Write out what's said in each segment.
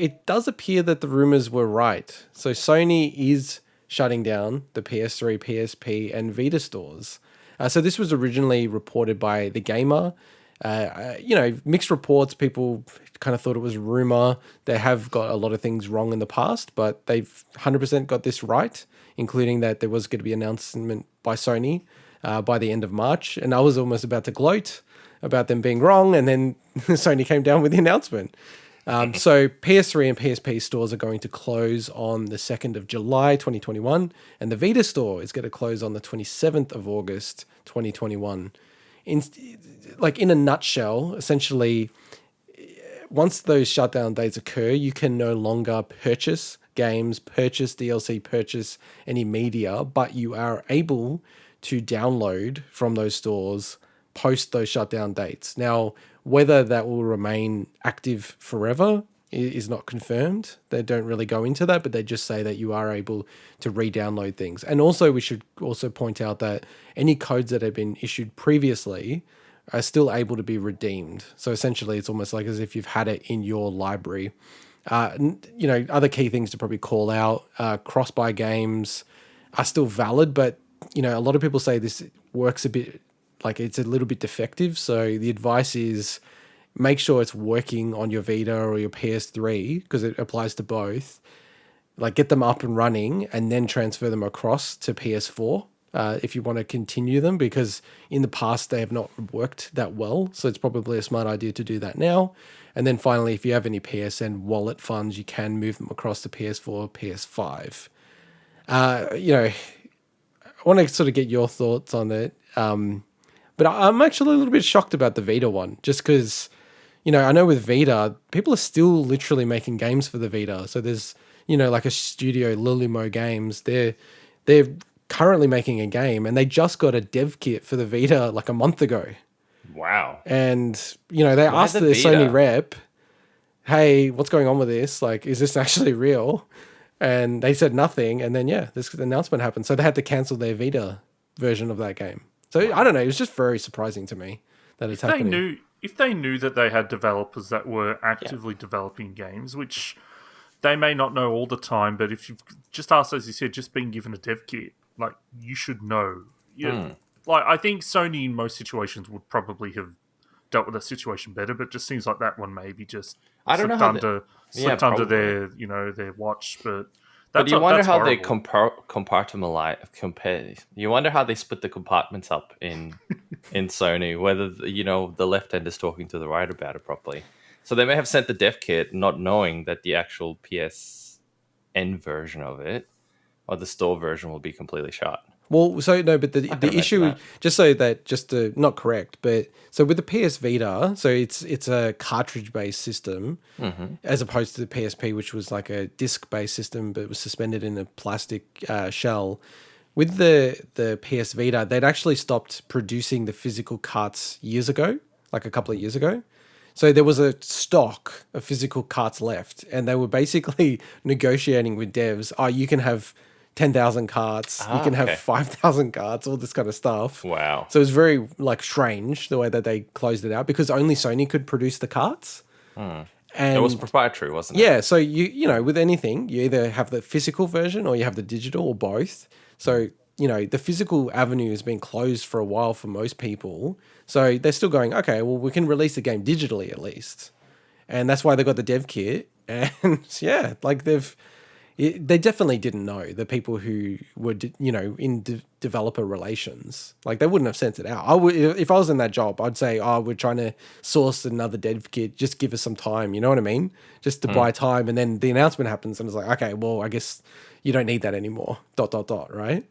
it does appear that the rumors were right. So Sony is shutting down the PS3, PSP, and Vita stores. So this was originally reported by The Gamer. Mixed reports. People kind of thought it was rumor. They have got a lot of things wrong in the past, but they've 100% got this right, including that there was going to be an announcement by Sony by the end of March. And I was almost about to gloat about them being wrong, and then Sony came down with the announcement. So PS3 and PSP stores are going to close on the 2nd of July, 2021, and the Vita store is going to close on the 27th of August, 2021. In a nutshell, essentially, once those shutdown dates occur, you can no longer purchase games, purchase DLC, purchase any media, but you are able to download from those stores post those shutdown dates. Now, whether that will remain active forever is not confirmed. They don't really go into that, but they just say that you are able to re-download things. And also, we should also point out that any codes that have been issued previously are still able to be redeemed. So essentially, it's almost like as if you've had it in your library. Other key things to probably call out, cross-buy games are still valid, but, a lot of people say this works a bit like it's a little bit defective. So the advice is make sure it's working on your Vita or your PS3 because it applies to both. Like get them up and running and then transfer them across to PS4 if you want to continue them, because in the past they have not worked that well. So it's probably a smart idea to do that now. And then finally, if you have any PSN wallet funds, you can move them across to PS4, PS5. I want to sort of get your thoughts on it. But I'm actually a little bit shocked about the Vita one, just because, I know with Vita, people are still literally making games for the Vita. So there's, like a studio, Lulumo Games, they're currently making a game, and they just got a dev kit for the Vita like a month ago. Wow. And, they asked the Sony rep, hey, what's going on with this? Like, is this actually real? And they said nothing. And then, this announcement happened. So they had to cancel their Vita version of that game. So I don't know. It was just very surprising to me that it's happening. If they knew that they had developers that were actively developing games, which they may not know all the time, but if you've just asked, as you said, just been given a dev kit, like you should know. Like I think Sony in most situations would probably have dealt with the situation better, but it just seems like that one maybe just slipped under their watch, but you wonder how they compartmentalize. You wonder how they split the compartments up in Sony, whether the left hand is talking to the right about it properly. So they may have sent the dev kit not knowing that the actual PSN version of it or the store version will be completely shot. Well, so no, but the issue, just to not correct, but so with the PS Vita, so it's a cartridge based system, as opposed to the PSP, which was like a disc based system, but it was suspended in a plastic shell. With the PS Vita, they'd actually stopped producing the physical carts years ago, like a couple of years ago. So there was a stock of physical carts left, and they were basically negotiating with devs. Oh, you can have 10,000 carts, you can have 5,000 carts, all this kind of stuff. Wow. So it was very strange the way that they closed it out, because only Sony could produce the carts. And it was proprietary, wasn't it? Yeah, so you with anything, you either have the physical version or you have the digital, or both. So, the physical avenue has been closed for a while for most people. So they're still going, okay, well, we can release the game digitally at least. And that's why they got the dev kit. And they definitely didn't know, the people who were, in developer relations. Like, they wouldn't have sent it out. If I was in that job, I'd say, we're trying to source another dev kit. Just give us some time. You know what I mean? Just to buy time. And then the announcement happens and it's like, okay, well, I guess you don't need that anymore. ... Right?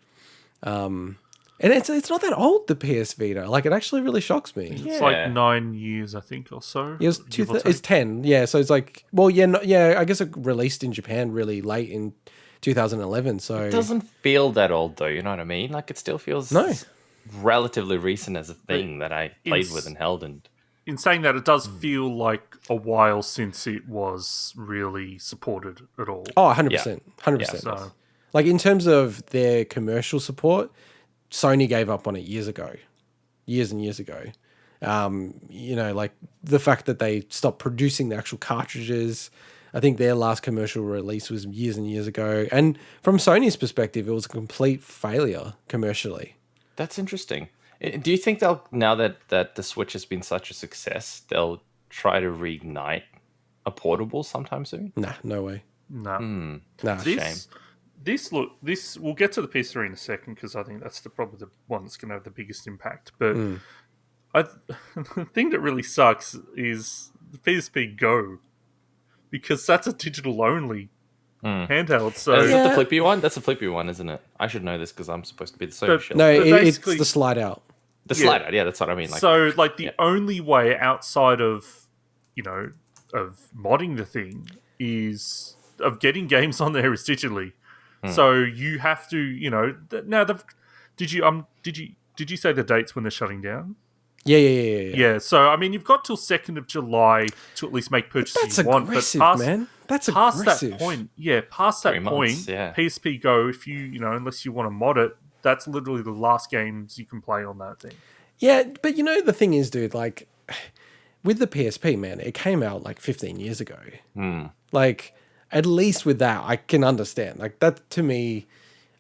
And it's not that old, the PS Vita. Like, it actually really shocks me. It's like 9 years, I think, or so. Yeah, it's 10. Yeah, so it's like, well, I guess it released in Japan really late in 2011. So it doesn't feel that old, though. You know what I mean? Like, it still feels relatively recent as a thing that I played with and held. And in saying that, it does feel like a while since it was really supported at all. Oh, 100%. 100%. So, like, in terms of their commercial support, Sony gave up on it years and years ago. Like the fact that they stopped producing the actual cartridges, I think their last commercial release was years and years ago. And from Sony's perspective, it was a complete failure commercially. That's interesting. Do you think they'll, now that the Switch has been such a success, they'll try to reignite a portable sometime soon? Nah, no way. No. Nah. Shame. This we'll get to the PS3 in a second because I think that's probably the one that's going to have the biggest impact. But the thing that really sucks is the PSP Go, because that's a digital only handheld. So Is it the flippy one? That's a flippy one, isn't it? I should know this because I'm supposed to be the Sony shell. No, it's basically- the slide out. The slide out, yeah, that's what I mean. Like, so like the only way outside of of modding the thing is of getting games on there is digitally. So you have to now did you say the dates when they're shutting down? Yeah. Yeah, so I mean, you've got till 2nd of July to at least make purchases That's you want. aggressive, But man. That's past aggressive. that point, past that 3 months, point, yeah. PSP Go, if unless you want to mod it, that's literally the last games you can play on that thing. Yeah, but the thing is, dude, like, with the PSP, man, it came out like 15 years ago. Like, at least with that, I can understand. Like, that to me,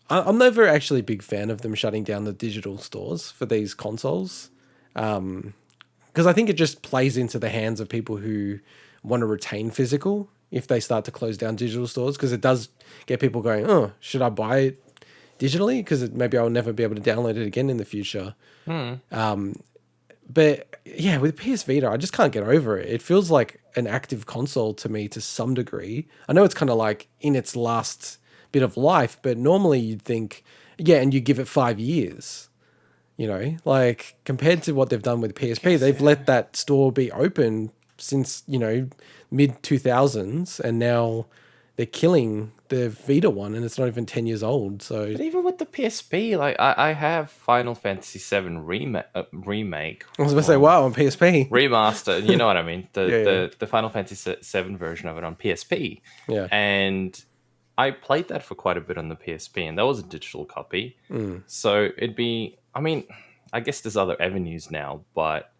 I'm never actually a big fan of them shutting down the digital stores for these consoles. Because I think it just plays into the hands of people who want to retain physical if they start to close down digital stores, because it does get people going, oh, should I buy it digitally? Because maybe I'll never be able to download it again in the future. But yeah, with PS Vita, I just can't get over it. It feels like an active console to me to some degree. I know it's kind of like in its last bit of life, but normally you'd think, and you give it 5 years. Like compared to what they've done with PSP, they've let that store be open since, mid 2000s, and now they're killing the Vita one, and it's not even 10 years old. So, but even with the PSP, like I have Final Fantasy VII remake. I was going to say, wow, on PSP. Remaster, you know what I mean? Yeah. The Final Fantasy VII version of it on PSP. Yeah. And I played that for quite a bit on the PSP, and that was a digital copy. So it'd be, I mean, I guess there's other avenues now, but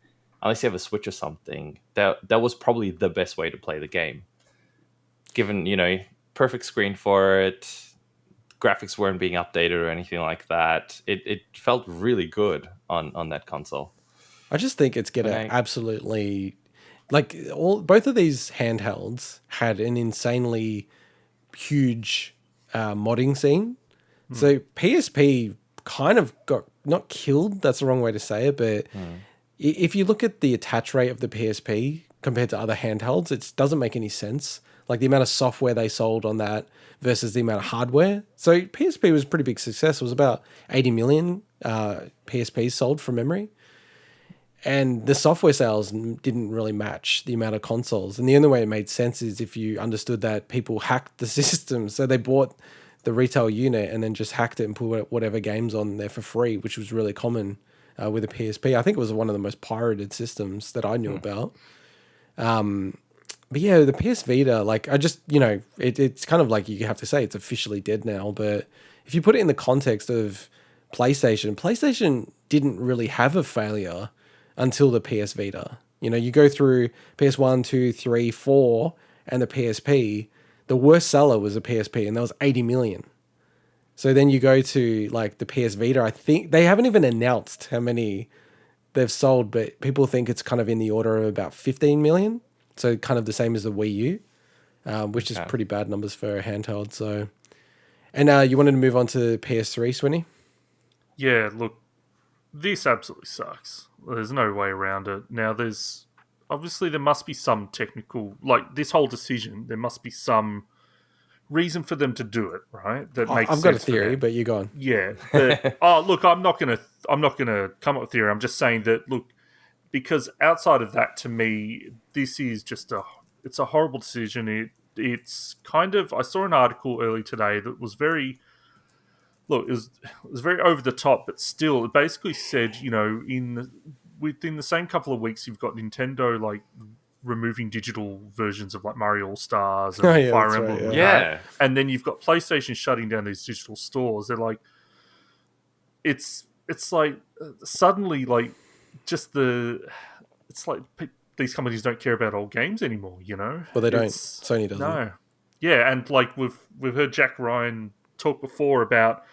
unless you have a Switch or something, that was probably the best way to play the game. Given, perfect screen for it, graphics weren't being updated or anything like that. It felt really good on that console. I just think it's going to absolutely, like, both of these handhelds had an insanely huge modding scene. So PSP kind of got, not killed, that's the wrong way to say it, but if you look at the attach rate of the PSP compared to other handhelds, it doesn't make any sense. Like the amount of software they sold on that versus the amount of hardware. So PSP was a pretty big success. It was about 80 million PSPs sold from memory. And the software sales didn't really match the amount of consoles. And the only way it made sense is if you understood that people hacked the system. So they bought the retail unit and then just hacked it and put whatever games on there for free, which was really common with the PSP. I think it was one of the most pirated systems that I knew about. But yeah, the PS Vita, like I just, it's kind of like you have to say it's officially dead now. But if you put it in the context of PlayStation didn't really have a failure until the PS Vita. You go through PS1, 2, 3, 4, and the PSP. The worst seller was a PSP, and that was 80 million. So then you go to like the PS Vita. I think they haven't even announced how many they've sold, but people think it's kind of in the order of about 15 million. So kind of the same as the Wii U, which is pretty bad numbers for a handheld. So, and you wanted to move on to PS3, Swinny? Yeah, look, this absolutely sucks. There's no way around it. Now, there must be some technical, like this whole decision, there must be some reason for them to do it, right? That makes sense. I've got a theory, but you're gone. Yeah. Look, I'm not gonna come up with a theory. I'm just saying that, look, because outside of that, to me, this is just it's a horrible decision. It's kind of, I saw an article early today that was very, look, it was very over the top, but still, it basically said, within the same couple of weeks, you've got Nintendo like removing digital versions of like Mario All Stars and Fire Emblem, right, yeah. And then you've got PlayStation shutting down these digital stores. They're like, it's like suddenly like. It's like these companies don't care about old games anymore. You know, Well, they don't. Sony doesn't. No, yeah, and like we've heard Jack Ryan talk before about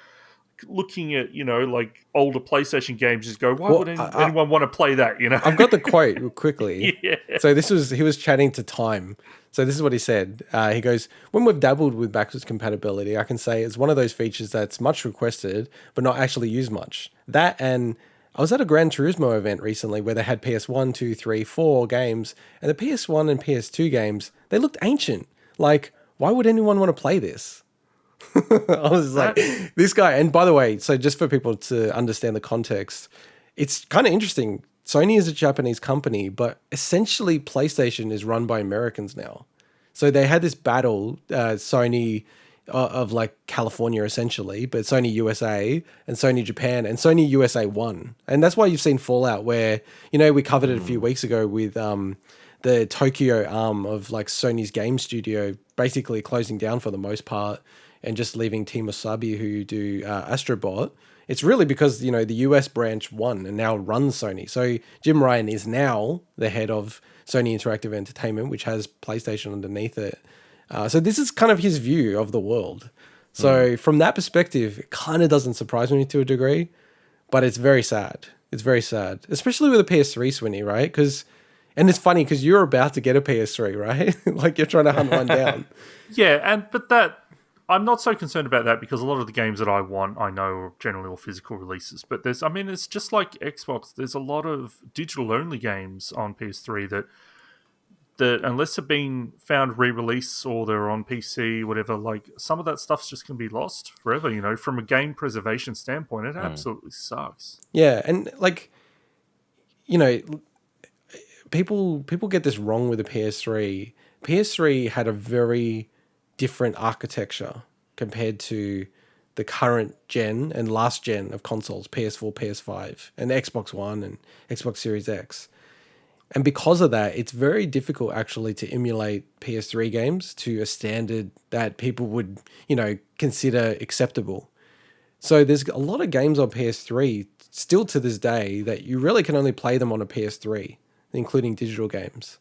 looking at like older PlayStation games. Just go, why would anyone want to play that? You know, I've got the quote quickly. Yeah. So he was chatting to Time. So this is what he said. He goes, when we've dabbled with backwards compatibility, I can say it's one of those features that's much requested, but not actually used much. That, and I was at a Gran Turismo event recently where they had PS1, 2, 3, 4 games, and the PS1 and PS2 games, they looked ancient. Like, why would anyone want to play this? I was like, this guy, and by the way, so just for people to understand the context, it's kind of interesting. Sony is a Japanese company, but essentially PlayStation is run by Americans now. So they had this battle, Sony of like California essentially, but Sony USA and Sony Japan, and Sony USA won. And that's why you've seen Fallout where, we covered it a few weeks ago with the Tokyo arm of like Sony's game studio basically closing down for the most part and just leaving Team Wasabi who do Astrobot. It's really because, the US branch won and now runs Sony. So Jim Ryan is now the head of Sony Interactive Entertainment, which has PlayStation underneath it. So this is kind of his view of the world. So from that perspective, it kind of doesn't surprise me to a degree, but it's very sad. It's very sad, especially with a PS3, Swinny, right? And it's funny because you're about to get a PS3, right? Like you're trying to hunt one down. Yeah, but that I'm not so concerned about that because a lot of the games that I want, I know are generally all physical releases. But it's just like Xbox. There's a lot of digital-only games on PS3 that unless they're being found re-release or they're on PC, whatever, like some of that stuff's just going to be lost forever. From a game preservation standpoint, it absolutely sucks. Yeah, and like, people get this wrong with the PS3. PS3 had a very different architecture compared to the current gen and last gen of consoles, PS4, PS5, and Xbox One and Xbox Series X. And because of that, it's very difficult actually to emulate PS3 games to a standard that people would, consider acceptable. So there's a lot of games on PS3 still to this day that you really can only play them on a PS3, including digital games.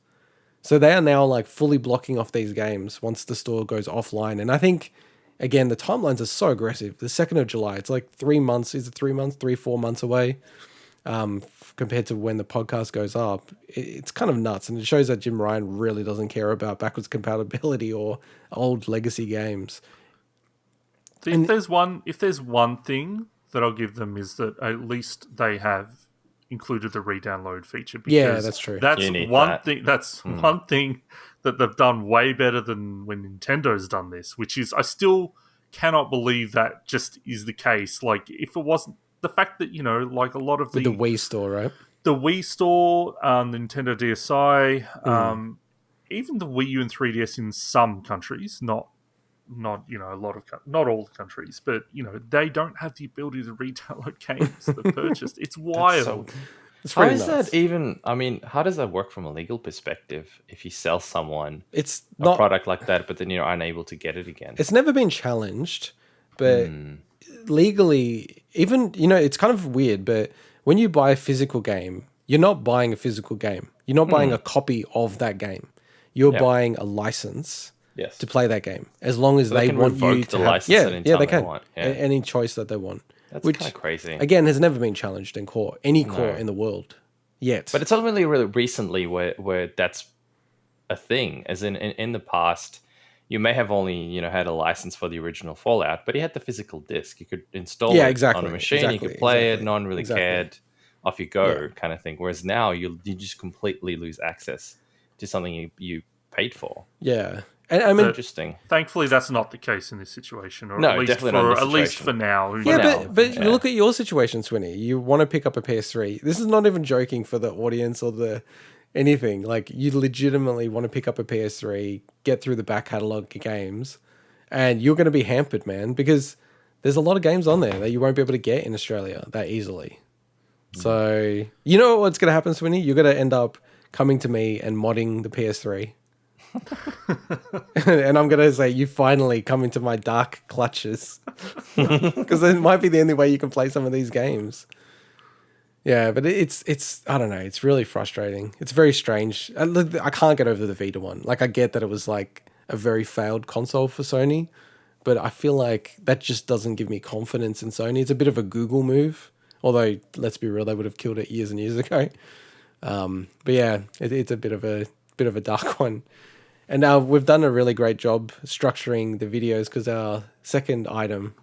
So they are now like fully blocking off these games once the store goes offline. And I think, again, the timelines are so aggressive. The 2nd of July, it's like 3 months. Is it 3 months, 4 months away compared to when the podcast goes up? It's kind of nuts. And it shows that Jim Ryan really doesn't care about backwards compatibility or old legacy games. If there's one thing that I'll give them is that at least they have included the re-download feature. Yeah, that's true. That's one thing. That's one thing that they've done way better than when Nintendo's done this. Which is, I still cannot believe that just is the case. Like, if it wasn't the fact that like a lot of the Wii store, right? The Wii store, the Nintendo DSi, even the Wii U and 3DS in some countries, not a lot of not all the countries, but they don't have the ability to re-download games they've purchased. It's wild. It's how really is nuts. that even? I mean, how does that work from a legal perspective? If you sell someone It's a not product like that, but then you're unable to get it again. It's never been challenged, but legally, even, it's kind of weird, but when you buy a physical game, you're not buying a physical game. You're not buying a copy of that game. You're buying a license to play that game, as long as they can want you revoke to the have, license at any time they they can. want. Yeah. Any choice that they want. That's which kind of crazy. Again, has never been challenged in court, any court in the world yet. But it's only really recently where that's a thing. As in the past, you may have only had a license for the original Fallout, but you had the physical disc. You could install it on a machine. You could play it. No one really cared. Off you go, kind of thing. Whereas now you just completely lose access to something you paid for. Yeah. And I mean, interesting. Thankfully, that's not the case in this situation, or No, at least definitely not in this at least situation. for now. But you look at your situation, Swinny. You want to pick up a PS3. This is not even joking for the audience or the anything. Like, you legitimately want to pick up a PS3, get through the back catalog games, and you're going to be hampered, man, because there's a lot of games on there that you won't be able to get in Australia that easily. So, you know what's going to happen, Swinny? You're going to end up coming to me and modding the PS3. And I'm going to say, you finally come into my dark clutches. Because it might be the only way you can play some of these games. Yeah, but it's I don't know. It's really frustrating. It's very strange. I can't get over the Vita one. Like, I get that it was like a very failed console for Sony, but I feel like that just doesn't give me confidence in Sony. It's a bit of a Google move. Although, let's be real, they would have killed it years and years ago. But yeah, it's a bit of a dark one. And we've done a really great job structuring the videos, because our second item